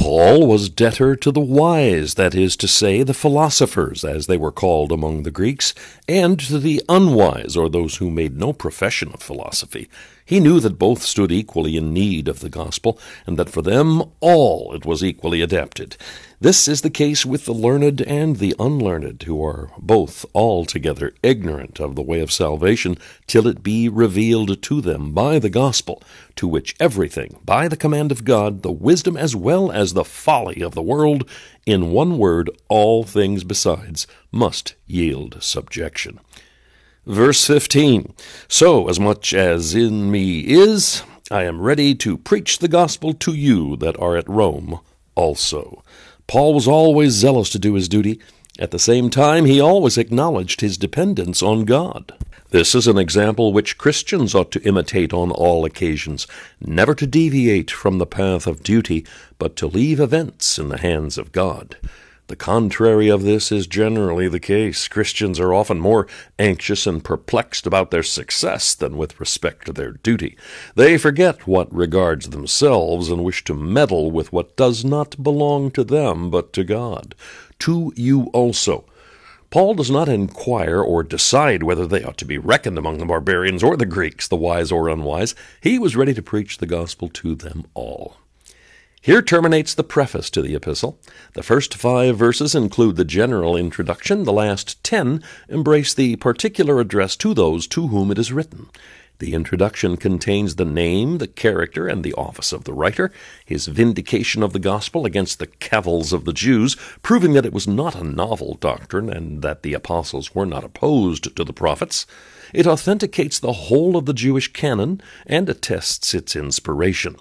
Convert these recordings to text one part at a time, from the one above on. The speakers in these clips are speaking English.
Paul was debtor to the wise, that is to say, the philosophers, as they were called among the Greeks, and to the unwise, or those who made no profession of philosophy. He knew that both stood equally in need of the gospel, and that for them all it was equally adapted. This is the case with the learned and the unlearned, who are both altogether ignorant of the way of salvation, till it be revealed to them by the gospel, to which everything, by the command of God, the wisdom as well as the folly of the world, in one word, all things besides, must yield subjection. Verse 15, So as much as in me is, I am ready to preach the gospel to you that are at Rome also. Paul was always zealous to do his duty. At the same time, he always acknowledged his dependence on God. This is an example which Christians ought to imitate on all occasions, never to deviate from the path of duty, but to leave events in the hands of God. The contrary of this is generally the case. Christians are often more anxious and perplexed about their success than with respect to their duty. They forget what regards themselves and wish to meddle with what does not belong to them but to God. To you also. Paul does not inquire or decide whether they ought to be reckoned among the barbarians or the Greeks, the wise or unwise. He was ready to preach the gospel to them all. Here terminates the preface to the epistle. The first 5 verses include the general introduction. The last 10 embrace the particular address to those to whom it is written. The introduction contains the name, the character, and the office of the writer, his vindication of the gospel against the cavils of the Jews, proving that it was not a novel doctrine and that the apostles were not opposed to the prophets. It authenticates the whole of the Jewish canon and attests its inspiration.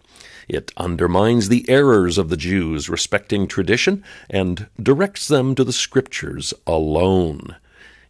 It undermines the errors of the Jews respecting tradition and directs them to the Scriptures alone.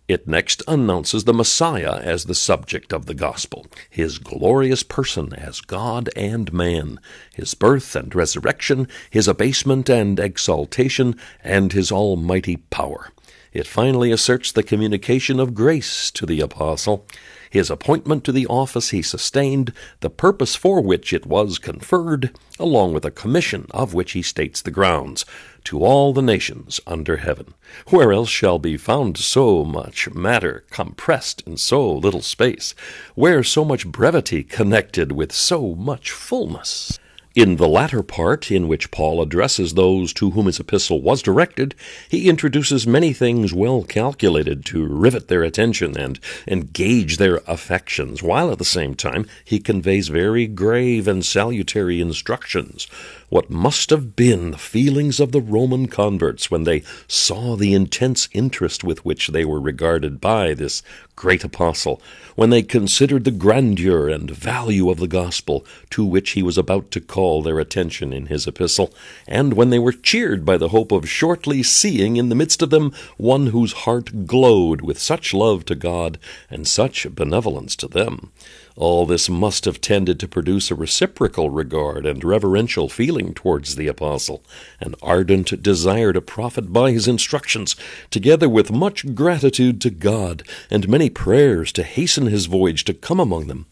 It next announces the Messiah as the subject of the gospel, his glorious person as God and man, his birth and resurrection, his abasement and exaltation, and his almighty power. It finally asserts the communication of grace to the apostle, his appointment to the office he sustained, the purpose for which it was conferred, along with a commission of which he states the grounds, to all the nations under heaven. Where else shall be found so much matter compressed in so little space? Where so much brevity connected with so much fullness? In the latter part, in which Paul addresses those to whom his epistle was directed, he introduces many things well calculated to rivet their attention and engage their affections, while at the same time he conveys very grave and salutary instructions. What must have been the feelings of the Roman converts when they saw the intense interest with which they were regarded by this great apostle, when they considered the grandeur and value of the gospel to which he was about to call their attention in his epistle, and when they were cheered by the hope of shortly seeing in the midst of them one whose heart glowed with such love to God and such benevolence to them. All this must have tended to produce a reciprocal regard and reverential feeling towards the apostle, an ardent desire to profit by his instructions, together with much gratitude to God, and many prayers to hasten his voyage to come among them.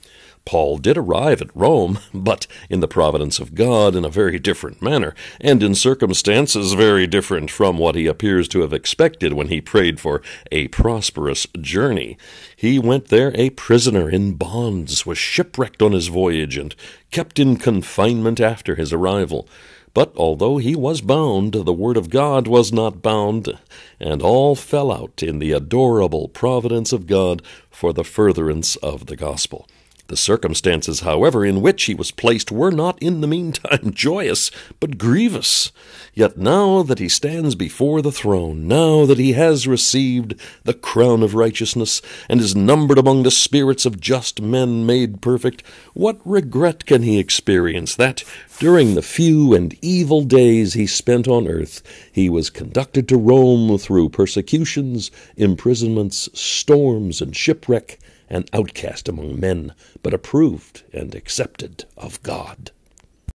Paul did arrive at Rome, but in the providence of God in a very different manner, and in circumstances very different from what he appears to have expected when he prayed for a prosperous journey. He went there a prisoner in bonds, was shipwrecked on his voyage, and kept in confinement after his arrival. But although he was bound, the word of God was not bound, and all fell out in the adorable providence of God for the furtherance of the gospel. The circumstances, however, in which he was placed were not in the meantime joyous, but grievous. Yet now that he stands before the throne, now that he has received the crown of righteousness, and is numbered among the spirits of just men made perfect, what regret can he experience that, during the few and evil days he spent on earth, he was conducted to Rome through persecutions, imprisonments, storms, and shipwreck, an outcast among men, but approved and accepted of God.